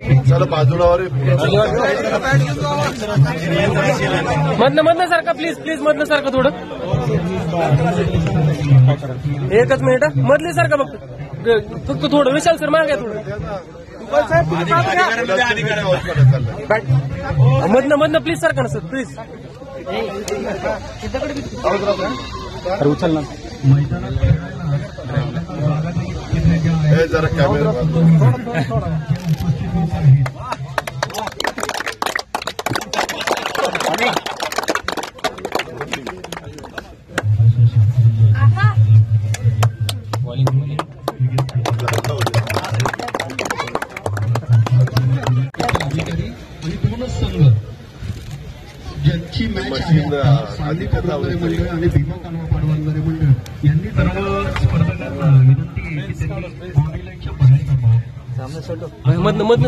चला बाजूला मधनं सारखा प्लीज मधनं सारखं थोडं एकच मिनिट मधली सारखं फक्त थोडं विशाल सर मागे थोडं मधनं प्लीज सारखं ना सर प्लीज अरे उचल ना जरा कॅमेरा ज्यांची मॅच आहे साधी पाडवणारे मंडळ आणि भीमा कालवा पाडवणारे मंडळ यांनी सर्व स्पर्धकांना विनंती आहे की त्यांनी बाउंड्री लाईनच्या बाहेर थांबावं. मधनं